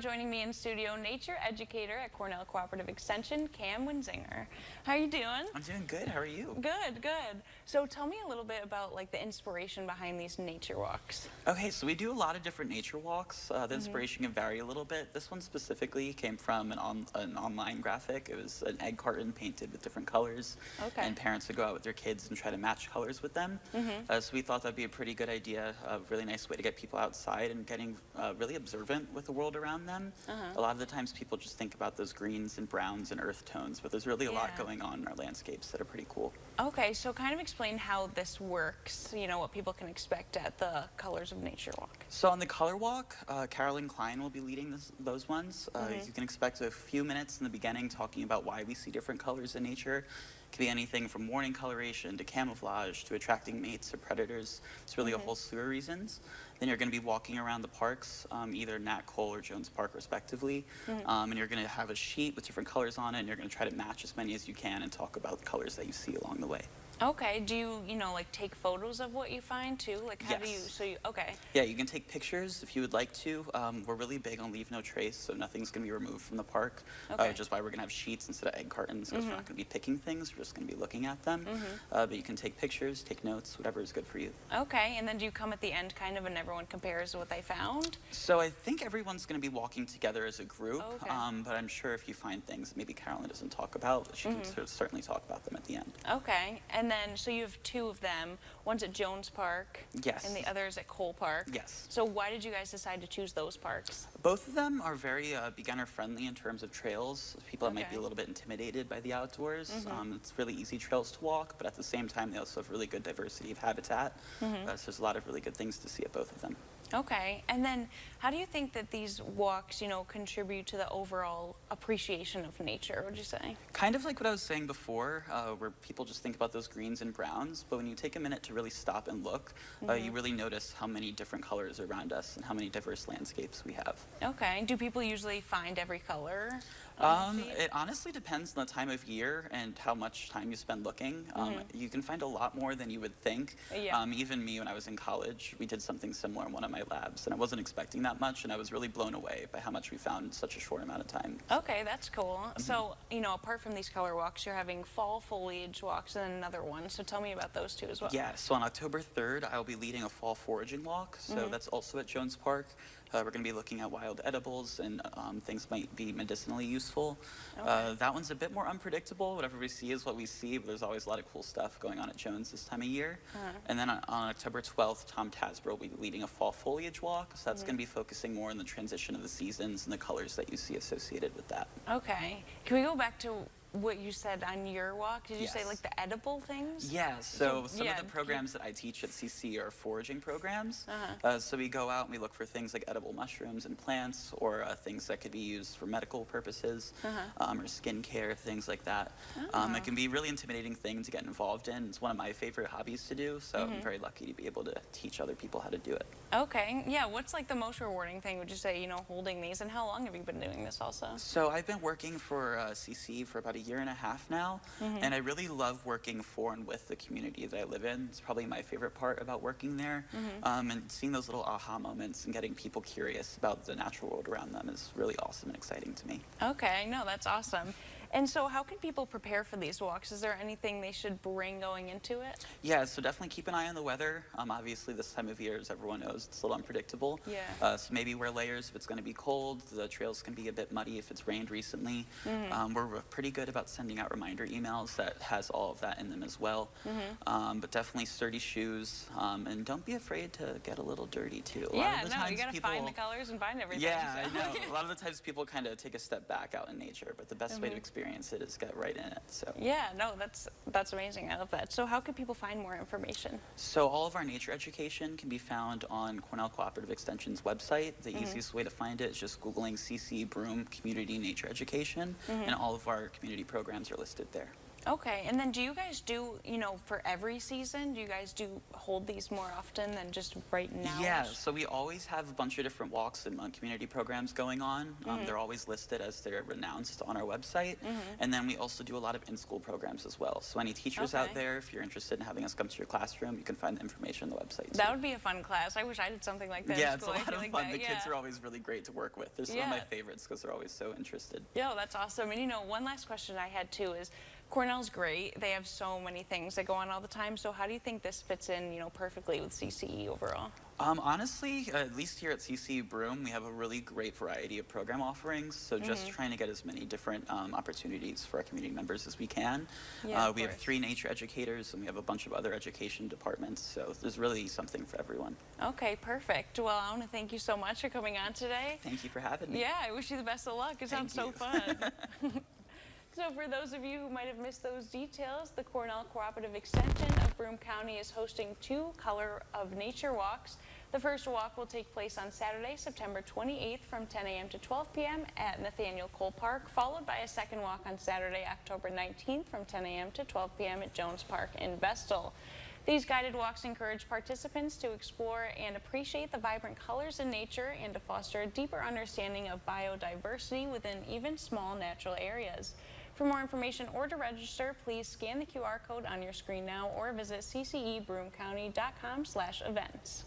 Joining me in studio, nature educator at Cornell Cooperative Extension, Cam Winzinger. How are you doing? I'm doing good. How are you? Good, good. So tell me a little bit about the inspiration behind these nature walks. Okay, so we do a lot of different nature walks. The inspiration can vary a little bit. This one specifically came from an online graphic. It was an egg carton painted with different colors. Okay. And parents would go out with their kids and try to match colors with them. So we thought that'd be a pretty good idea, a really nice way to get people outside and getting really observant with the world around them. A lot of the times people just think about those greens and browns and earth tones, but there's really a lot going on in our landscapes that are pretty cool. Okay, so kind of explain how this works, what people can expect at the Colors of Nature walk. So on the color walk, Carolyn Klein will be leading those ones. You can expect a few minutes in the beginning talking about why we see different colors in nature. It could be anything from warning coloration to camouflage to attracting mates or predators. It's really a whole slew of reasons. Then you're going to be walking around the parks, either Nat Cole or Jones Park respectively, and you're going to have a sheet with different colors on it, and you're going to try to match as many as you can and talk about the colors that you see along the way. Okay, do you, take photos of what you find too? How do you, okay. Yeah, you can take pictures if you would like to. We're really big on leave no trace, so nothing's going to be removed from the park, which is why we're going to have sheets instead of egg cartons, because we're not going to be picking things, we're just going to be looking at them. But you can take pictures, take notes, whatever is good for you. Okay, and then do you come at the end kind of and everyone compares what they found? So I think everyone's going to be walking together as a group, but I'm sure if you find things that maybe Carolyn doesn't talk about, she can certainly talk about them at the end. Okay, and then, so you have two of them. One's at Jones Park. Yes. And the other is at Cole Park. Yes. So why did you guys decide to choose those parks? Both of them are very beginner-friendly in terms of trails. People that might be a little bit intimidated by the outdoors. It's really easy trails to walk, but at the same time, they also have really good diversity of habitat. So there's a lot of really good things to see at both of them. Okay, and then how do you think that these walks, contribute to the overall appreciation of nature, would you say? Kind of like what I was saying before, where people just think about those greens and browns, but when you take a minute to really stop and look, you really notice how many different colors are around us and how many diverse landscapes we have. Okay, do people usually find every color? It honestly depends on the time of year and how much time you spend looking. You can find a lot more than you would think. Even me, when I was in college, we did something similar in one of my labs, and I wasn't expecting that much, and I was really blown away by how much we found in such a short amount of time. Okay, that's cool. So, apart from these color walks, you're having fall foliage walks and another one, so tell me about those two as well. Yeah, so on October 3rd, I'll be leading a fall foraging walk, so that's also at Jones Park. We're going to be looking at wild edibles and things might be medicinally useful. That one's a bit more unpredictable. Whatever we see is what we see, but there's always a lot of cool stuff going on at Jones this time of year. And then on October 12th, Tom Tasbro will be leading a fall foliage walk, so that's going to be focusing more on the transition of the seasons and the colors that you see associated with that. Okay. Can we go back to what you said on your walk? Did you say the edible things? Yeah, so some of the programs that I teach at CC are foraging programs. So we go out and we look for things like edible mushrooms and plants, or things that could be used for medical purposes, or skincare, things like that. It can be a really intimidating thing to get involved in. It's one of my favorite hobbies to do, so I'm very lucky to be able to teach other people how to do it. Okay, yeah, what's the most rewarding thing, would you say, holding these, and how long have you been doing this also? So I've been working for CC for about a year and a half now, and I really love working for and with the community that I live in. It's probably my favorite part about working there, and seeing those little aha moments and getting people curious about the natural world around them is really awesome and exciting to me. Okay, no, that's awesome. And so how can people prepare for these walks? Is there anything they should bring going into it? Yeah, so definitely keep an eye on the weather. Obviously this time of year, as everyone knows, it's a little unpredictable. Yeah. So maybe wear layers if it's going to be cold. The trails can be a bit muddy if it's rained recently. We're pretty good about sending out reminder emails that has all of that in them as well. But definitely sturdy shoes, and don't be afraid to get a little dirty too. You gotta find the colors and find everything. Yeah, I know. A lot of the times people kind of take a step back out in nature, but the best way to experience it is get right in it. So yeah, no, that's amazing. I love that. So how can people find more information? So all of our nature education can be found on Cornell Cooperative Extension's website. The easiest way to find it is just Googling CC Broome Community Nature Education, and all of our community programs are listed there. Okay, and then do you guys do, for every season, do you guys hold these more often than just right now? Yeah, so we always have a bunch of different walks and community programs going on. They're always listed as they're announced on our website. And then we also do a lot of in-school programs as well. So any teachers out Okay. there, if you're interested in having us come to your classroom, you can find the information on the website. That would be a fun class. I wish I did something like that Yeah, in it's a school. I lot feel of like fun. that, The kids yeah. are always really great to work with. They're some of my Yeah. favorites because they're always so interested. Yeah, that's awesome. And one last question I had too is Cornell's great. They have so many things that go on all the time. So how do you think this fits in, perfectly with CCE overall? Honestly, at least here at CC Broome, we have a really great variety of program offerings. So just trying to get as many different opportunities for our community members as we can. Yeah, of we have course. 3 nature educators, and we have a bunch of other education departments. So there's really something for everyone. Okay, perfect. Well, I want to thank you so much for coming on today. Thank you for having me. Yeah, I wish you the best of luck. It sounds so Thank fun. So for those of you who might have missed those details, the Cornell Cooperative Extension of Broome County is hosting 2 Color of Nature walks. The first walk will take place on Saturday, September 28th from 10 a.m. to 12 p.m. at Nathaniel Cole Park, followed by a second walk on Saturday, October 19th from 10 a.m. to 12 p.m. at Jones Park in Vestal. These guided walks encourage participants to explore and appreciate the vibrant colors in nature and to foster a deeper understanding of biodiversity within even small natural areas. For more information or to register, please scan the QR code on your screen now or visit ccebroomcounty.com/events.